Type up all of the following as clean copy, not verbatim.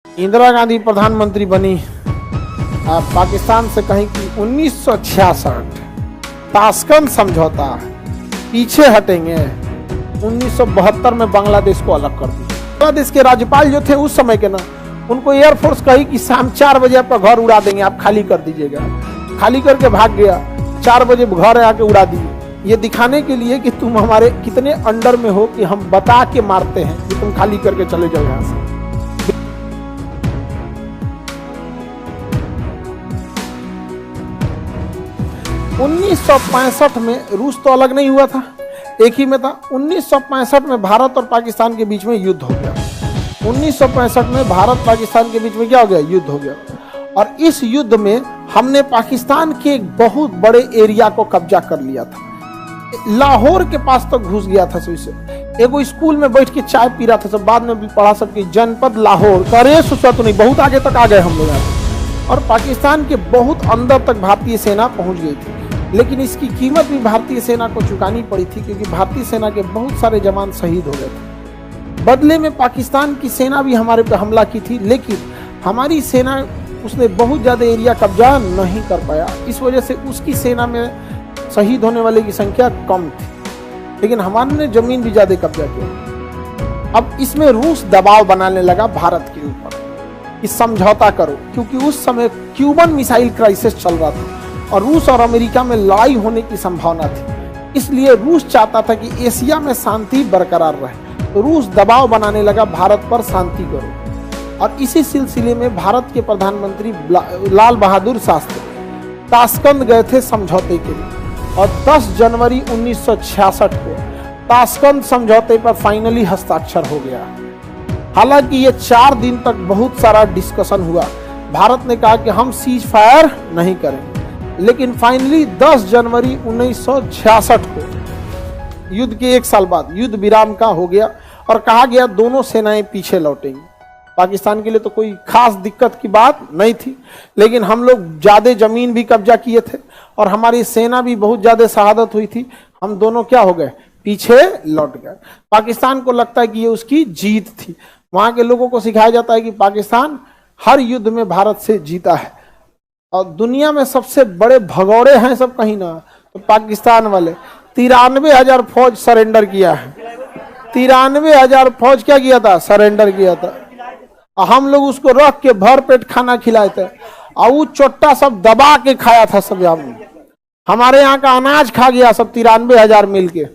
इंदिरा गांधी प्रधानमंत्री बनी पाकिस्तान से कहीं की 1966 ताशकंद समझौता, पीछे हटेंगे 1972 में बांग्लादेश को अलग कर दिया। बांग्लादेश के राज्यपाल जो थे उस समय के ना, उनको एयरफोर्स कही कि शाम 4 बजे आपका घर उड़ा देंगे, आप खाली कर दीजिएगा। खाली करके भाग गया, 4 बजे घर आके उड़ा दिए, ये दिखाने के लिए कि तुम हमारे कितने अंडर में हो कि हम बता के मारते हैं कि तुम खाली करके चले जाओ यहाँ से। 1965 में रूस तो अलग नहीं हुआ था, एक ही में था। 1965 में भारत और पाकिस्तान के बीच में युद्ध हो गया। 1965 में भारत पाकिस्तान के बीच में क्या हो गया? युद्ध हो गया। और इस युद्ध में हमने पाकिस्तान के एक बहुत बड़े एरिया को कब्जा कर लिया था। लाहौर के पास तक घुस गया था। एगो स्कूल में बैठ के चाय पी रहा था, सब बाद में भी पढ़ा सबकी जनपद लाहौर करे सुसत तो नहीं, बहुत आगे तक आ गए हम लोग। और पाकिस्तान के बहुत अंदर तक भारतीय सेना पहुंच गई थी, लेकिन इसकी कीमत भी भारतीय सेना को चुकानी पड़ी थी, क्योंकि भारतीय सेना के बहुत सारे जवान शहीद हो गए थे। बदले में पाकिस्तान की सेना भी हमारे पे हमला की थी, लेकिन हमारी सेना उसने बहुत ज़्यादा एरिया कब्जा नहीं कर पाया। इस वजह से उसकी सेना में शहीद होने वाले की संख्या कम थी, लेकिन हमारे जमीन भी ज़्यादा कब्जा किया। अब इसमें रूस दबाव बनाने लगा भारत के ऊपर कि समझौता करो, क्योंकि उस समय क्यूबन मिसाइल क्राइसिस चल रहा था और रूस और अमेरिका में लड़ाई होने की संभावना थी। इसलिए रूस चाहता था कि एशिया में शांति बरकरार रहे, तो रूस दबाव बनाने लगा भारत पर, शांति करो। और इसी सिलसिले में भारत के प्रधानमंत्री लाल बहादुर शास्त्री ताशकंद गए थे समझौते के लिए, और 10 जनवरी 1966 को ताशकंद समझौते पर फाइनली हस्ताक्षर हो गया। हालांकि ये 4 दिन तक बहुत सारा डिस्कशन हुआ। भारत ने कहा कि हम सीज फायर नहीं करेंगे, लेकिन फाइनली 10 जनवरी 1966 को युद्ध के 1 साल बाद युद्ध विराम का हो गया और कहा गया दोनों सेनाएं पीछे लौटेंगी। पाकिस्तान के लिए तो कोई खास दिक्कत की बात नहीं थी, लेकिन हम लोग ज़्यादा जमीन भी कब्जा किए थे और हमारी सेना भी बहुत ज़्यादा शहादत हुई थी। हम दोनों क्या हो गए? पीछे लौट गए। पाकिस्तान को लगता है कि ये उसकी जीत थी। वहाँ के लोगों को सिखाया जाता है कि पाकिस्तान हर युद्ध में भारत से जीता है, और दुनिया में सबसे बड़े भगौड़े हैं सब कहीं ना, तो पाकिस्तान वाले 93,000 फौज सरेंडर किया है। 93,000 फौज क्या किया था? सरेंडर किया था। हम लोग उसको रख के भर पेट खाना खिलाए थे, और वो चोट्टा सब दबा के खाया था सब। हमारे यहाँ का अनाज खा गया सब 93,000 मिल के।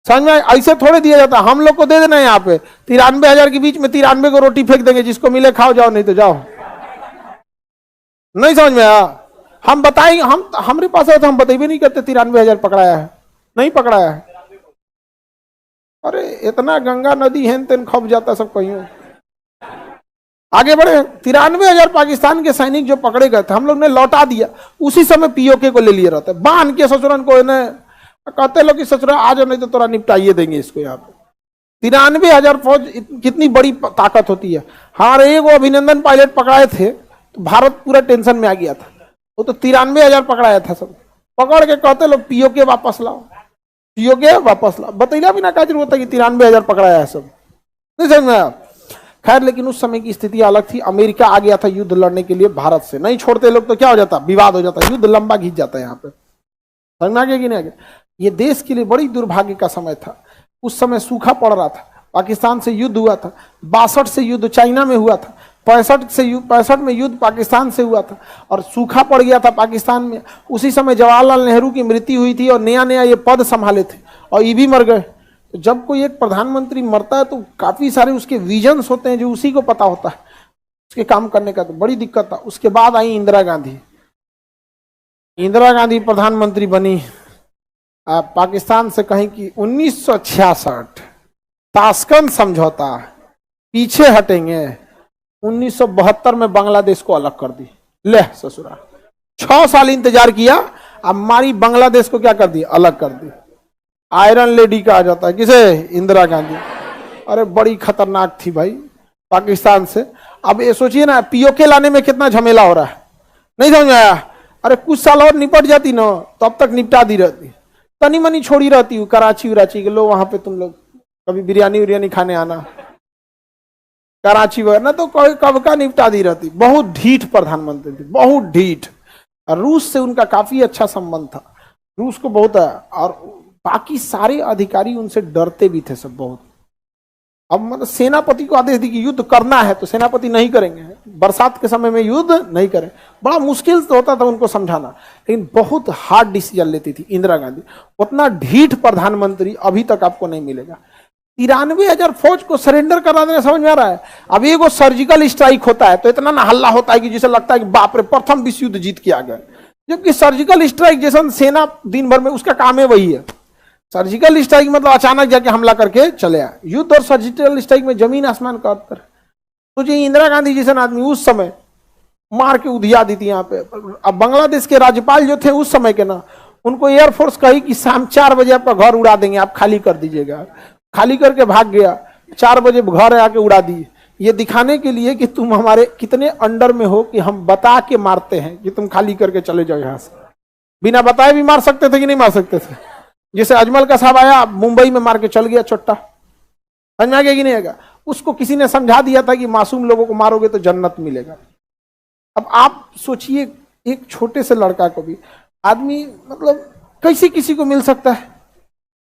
समझ में? ऐसे थोड़े दिया जाता, हम लोग को दे देना है यहाँ पे 93,000 के बीच में 93 को रोटी फेंक देंगे, जिसको मिले खाओ, जाओ नहीं तो जाओ। नहीं समझ में आया? हम बताएंगे, हमारे पास है तो हम बताइए नहीं करते 93,000 पकड़ाया है, नहीं पकड़ाया है। अरे इतना गंगा नदी है तेन खप जाता सब कहीं। आगे बढ़े। 93,000 पाकिस्तान के सैनिक जो पकड़े गए थे हम लोग ने लौटा दिया। उसी समय पीओके को ले लिए रहते, बांध के ससुरन को कहते लोग कि ससुरा आ जाओ नहीं तो तोरा निपटाइए देंगे इसको। यहाँ पे 93,000 फौज कितनी बड़ी ताकत होती है। हमारे एक अभिनंदन पायलट पकड़ाए थे तो भारत पूरा टेंशन में आ गया था। वो तो 93,000 पकड़ाया था, सब पकड़ के कहते लोग पीओके वापस लाओ, पीओके वापस लाओ। बतैला भी ना क्या जरूरत है कि 93,000 पकड़ाया है सब। नहीं समझ में आया? खैर, लेकिन उस समय की स्थिति अलग थी। अमेरिका आ गया था युद्ध लड़ने के लिए भारत से। नहीं छोड़ते लोग तो क्या हो जाता? विवाद हो जाता, युद्ध लंबा खींच जाता है। यहाँ पे समझ में आ गया कि नहीं आ गया? ये देश के लिए बड़ी दुर्भाग्य का समय था। उस समय सूखा पड़ रहा था, पाकिस्तान से युद्ध हुआ था। 62 से युद्ध चाइना में हुआ था, 65 में युद्ध पाकिस्तान से हुआ था, और सूखा पड़ गया था पाकिस्तान में। उसी समय जवाहरलाल नेहरू की मृत्यु हुई थी और नया नया ये पद संभाले थे, और ये भी मर गए। तो जब कोई एक प्रधानमंत्री मरता है तो काफी सारे उसके विजन्स होते हैं जो उसी को पता होता है उसके काम करने का, तो बड़ी दिक्कत था। उसके बाद आई इंदिरा गांधी। इंदिरा गांधी प्रधानमंत्री बनी पाकिस्तान से कहीं की 1966 ताशकंद समझौता, पीछे हटेंगे 1972 में बांग्लादेश को अलग कर दी। ले ससुरा 6 साल इंतजार किया, अब हमारी बांग्लादेश को क्या कर दी? अलग कर दी। आयरन लेडी कहा जाता है किसे? इंदिरा गांधी। अरे बड़ी खतरनाक थी भाई पाकिस्तान से। अब ये सोचिए ना, पीओके लाने में कितना झमेला हो रहा है। नहीं समझ में आया? अरे कुछ साल और निपट जाती ना, तो अब तक निपटा दी रहती। तनी मनी छोड़ी रहती हूँ, कराची उराची के लो, वहां पे तुम लोग कभी बिरयानी उरियानी खाने आना। कराची वगैरह ना तो कोई कब का निपटा दी रहती। बहुत ढीठ प्रधानमंत्री थी, बहुत ढीठ। और रूस से उनका काफी अच्छा संबंध था, रूस को बहुत है, और बाकी सारे अधिकारी उनसे डरते भी थे सब बहुत। अब मतलब सेनापति को आदेश दी कि युद्ध करना है तो सेनापति नहीं करेंगे, बरसात के समय में युद्ध नहीं करें। बड़ा मुश्किल तो होता था उनको समझाना, लेकिन बहुत हार्ड डिसीजन लेती थी इंदिरा गांधी। उतना ढीठ प्रधानमंत्री अभी तक आपको नहीं मिलेगा। 93,000 फौज को सरेंडर करा देना, समझ में आ रहा है। अब ये सर्जिकल स्ट्राइक होता है तो इतना ना हल्ला होता है कि जिसे लगता है कि बाप रे प्रथम विश्व युद्ध जीत के आ गए, जबकि सर्जिकल स्ट्राइक जैसा सेना दिन भर में उसका काम है वही है। सर्जिकल स्ट्राइक मतलब अचानक जाके हमला करके चले आए। युद्ध और सर्जिकल स्ट्राइक में जमीन आसमान का अंतर। तो जो इंदिरा गांधी जैसे आदमी उस समय मार के उधिया दी थी यहाँ पे। अब बांग्लादेश के राज्यपाल जो थे उस समय के ना, उनको एयरफोर्स कही कि शाम 4 बजे आपका घर उड़ा देंगे, आप खाली कर दीजिएगा। खाली करके भाग गया, 4 बजे घर आके उड़ा दिए, ये दिखाने के लिए कि तुम हमारे कितने अंडर में हो कि हम बता के मारते हैं कि तुम खाली करके चले जाओ यहाँ से। बिना बताए भी मार सकते थे कि नहीं मार सकते थे। जैसे अजमल का साहब आया मुंबई में मार के चल गया चोट्टा, समझ में आ गया कि नहीं आएगा। उसको किसी ने समझा दिया था कि मासूम लोगों को मारोगे तो जन्नत मिलेगा। अब आप सोचिए एक छोटे से लड़का को भी आदमी मतलब कैसे किसी को मिल सकता है,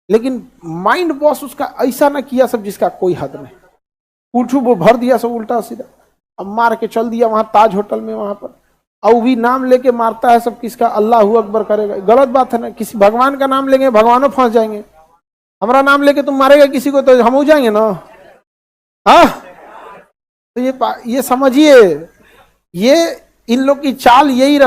लेकिन माइंड वॉश उसका ऐसा ना किया सब जिसका कोई हद नहीं। उठू वो भर दिया सब उल्टा सीधा, अब मार के चल दिया वहां ताज होटल में वहां पर। और भी नाम लेके मारता है सब किसका, अल्लाह अकबर करेगा, गलत बात है ना। किसी भगवान का नाम लेंगे भगवानों फंस जाएंगे। हमारा नाम लेके तुम मारेगा किसी को तो हम हो जाएंगे ना। हाँ तो ये समझिए, ये इन लोग की चाल यही